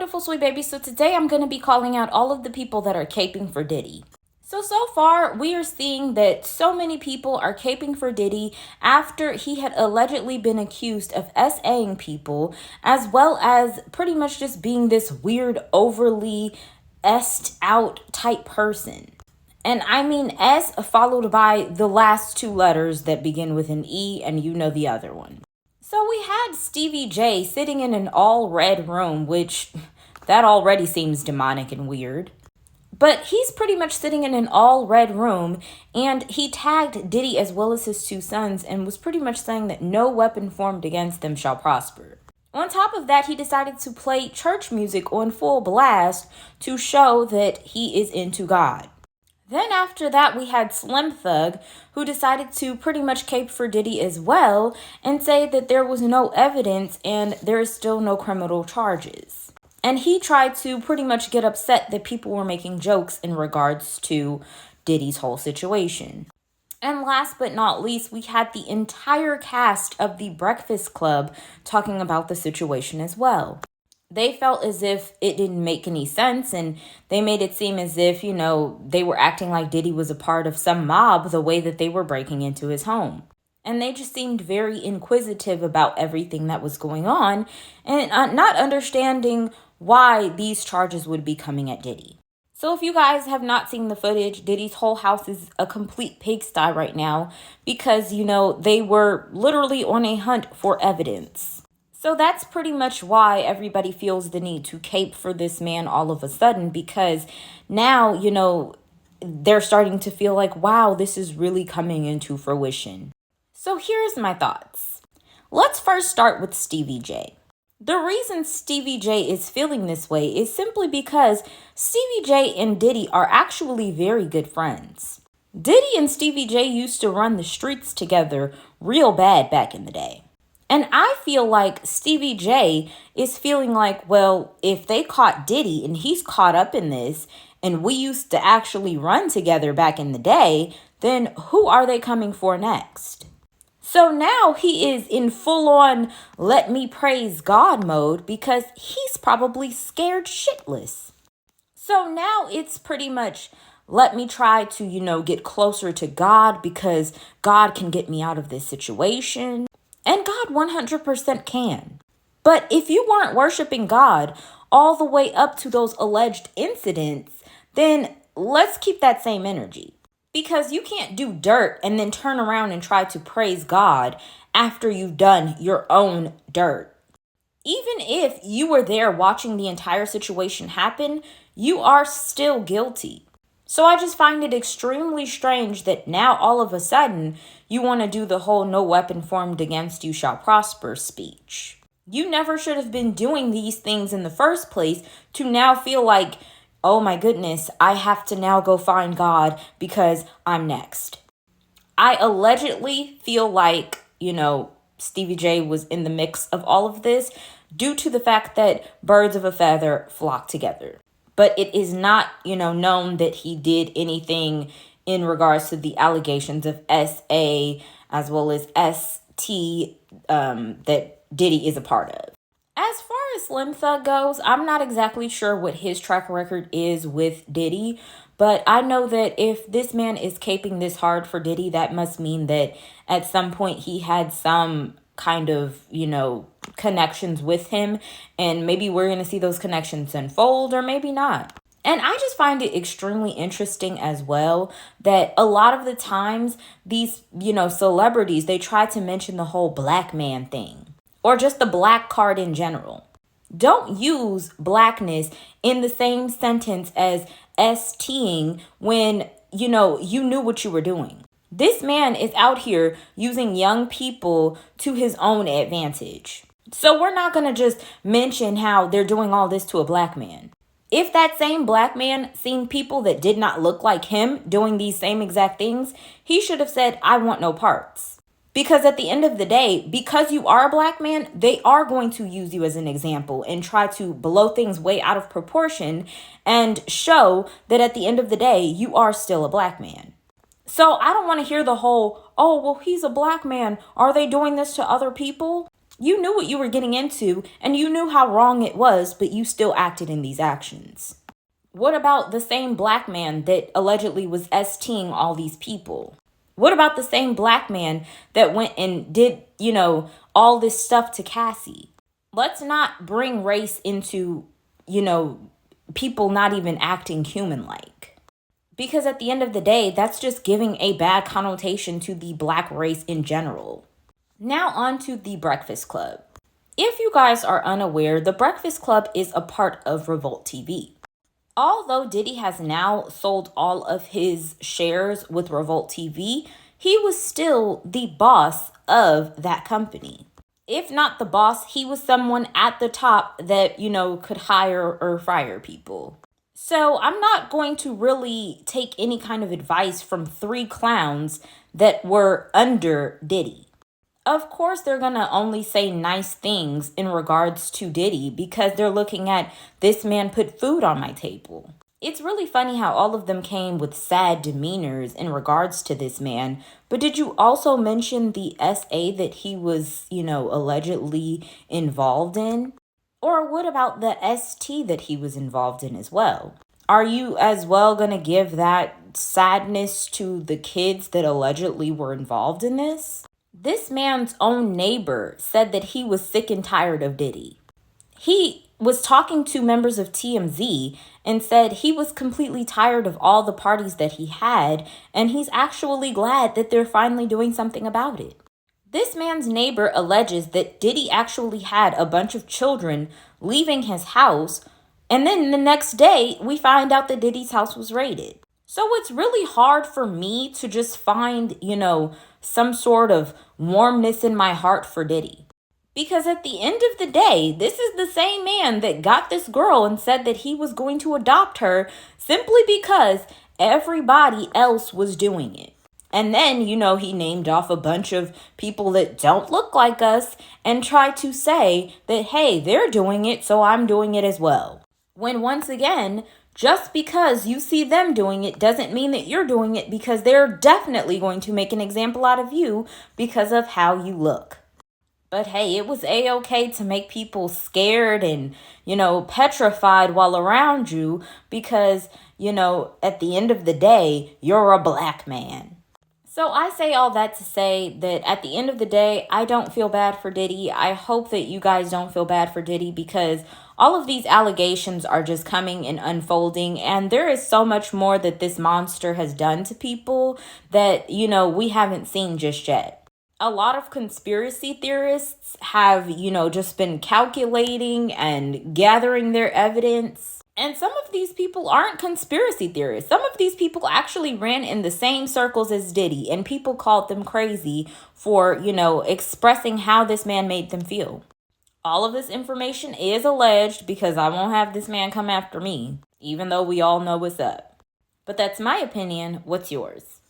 beautiful sweet babies. So today I'm going to be calling out all of the people that are caping for Diddy. So far, we are seeing that so many people are caping for Diddy after he had allegedly been accused of SAing people, as well as pretty much just being this weird, overly s'd out type person. And I mean S followed by the last two letters that begin with an E, and you know the other one. So we had Stevie J sitting in an all red room, which that already seems demonic and weird. But he's pretty much sitting in an all red room, and he tagged Diddy as well as his two sons and was pretty much saying that no weapon formed against them shall prosper. On top of that, he decided to play church music on full blast to show that he is into God. Then after that, we had Slim Thug, who decided to pretty much cape for Diddy as well and say that there was no evidence and there is still no criminal charges. And he tried to pretty much get upset that people were making jokes in regards to Diddy's whole situation. And last but not least, we had the entire cast of The Breakfast Club talking about the situation as well. They felt as if it didn't make any sense, and they made it seem as if, they were acting like Diddy was a part of some mob the way that they were breaking into his home. And they just seemed very inquisitive about everything that was going on and not understanding why these charges would be coming at Diddy. So if you guys have not seen the footage, Diddy's whole house is a complete pigsty right now because, they were literally on a hunt for evidence. So that's pretty much why everybody feels the need to cape for this man all of a sudden, because now, they're starting to feel like, wow, this is really coming into fruition. So here's my thoughts. Let's first start with Stevie J. The reason Stevie J is feeling this way is simply because Stevie J and Diddy are actually very good friends. Diddy and Stevie J used to run the streets together real bad back in the day. And I feel like Stevie J is feeling like, well, if they caught Diddy and he's caught up in this and we used to actually run together back in the day, then who are they coming for next? So now he is in full-on let me praise God mode because he's probably scared shitless. So now it's pretty much let me try to, get closer to God because God can get me out of this situation. And God 100% can. But if you weren't worshiping God all the way up to those alleged incidents, then let's keep that same energy. Because you can't do dirt and then turn around and try to praise God after you've done your own dirt. Even if you were there watching the entire situation happen, you are still guilty. So I just find it extremely strange that now all of a sudden you want to do the whole no weapon formed against you shall prosper speech. You never should have been doing these things in the first place to now feel like, oh my goodness, I have to now go find God because I'm next. I allegedly feel like, Stevie J was in the mix of all of this due to the fact that birds of a feather flock together. But it is not, known that he did anything in regards to the allegations of SA as well as ST that Diddy is a part of. As far as Slim Thug goes, I'm not exactly sure what his track record is with Diddy, but I know that if this man is caping this hard for Diddy, that must mean that at some point he had some kind of, connections with him, and maybe we're going to see those connections unfold or maybe not. And I just find it extremely interesting as well that a lot of the times these, celebrities, they try to mention the whole black man thing or just the black card in general. Don't use blackness in the same sentence as STing when, you knew what you were doing. This man is out here using young people to his own advantage. So we're not going to just mention how they're doing all this to a black man. If that same black man seen people that did not look like him doing these same exact things, he should have said, I want no parts. Because at the end of the day, because you are a black man, they are going to use you as an example and try to blow things way out of proportion and show that at the end of the day, you are still a black man. So I don't want to hear the whole, oh, well, he's a black man. Are they doing this to other people? You knew what you were getting into, and you knew how wrong it was, but you still acted in these actions. What about the same black man that allegedly was STing all these people? What about the same black man that went and did, all this stuff to Cassie? Let's not bring race into, people not even acting human-like. Because at the end of the day, that's just giving a bad connotation to the black race in general. Now on to the Breakfast Club. If you guys are unaware, the Breakfast Club is a part of Revolt TV. Although Diddy has now sold all of his shares with Revolt TV, he was still the boss of that company. If not the boss, he was someone at the top that, could hire or fire people. So I'm not going to really take any kind of advice from three clowns that were under Diddy. Of course, they're going to only say nice things in regards to Diddy because they're looking at this man put food on my table. It's really funny how all of them came with sad demeanors in regards to this man. But did you also mention the SA that he was, allegedly involved in? Or what about the ST that he was involved in as well? Are you as well going to give that sadness to the kids that allegedly were involved in this? This man's own neighbor said that he was sick and tired of Diddy. He was talking to members of TMZ and said he was completely tired of all the parties that he had, and he's actually glad that they're finally doing something about it. This man's neighbor alleges that Diddy actually had a bunch of children leaving his house, and then the next day we find out that Diddy's house was raided. So it's really hard for me to just find, some sort of warmness in my heart for Diddy. Because at the end of the day, this is the same man that got this girl and said that he was going to adopt her simply because everybody else was doing it. And then, he named off a bunch of people that don't look like us and tried to say that, hey, they're doing it, so I'm doing it as well. When once again, just because you see them doing it doesn't mean that you're doing it, because they're definitely going to make an example out of you because of how you look. But hey, it was a-okay to make people scared and, petrified while around you because, at the end of the day, you're a black man. So I say all that to say that at the end of the day, I don't feel bad for Diddy. I hope that you guys don't feel bad for Diddy because all of these allegations are just coming and unfolding, and there is so much more that this monster has done to people that, we haven't seen just yet. A lot of conspiracy theorists have, just been calculating and gathering their evidence. And some of these people aren't conspiracy theorists. Some of these people actually ran in the same circles as Diddy, and people called them crazy for, expressing how this man made them feel. All of this information is alleged because I won't have this man come after me, even though we all know what's up. But that's my opinion. What's yours?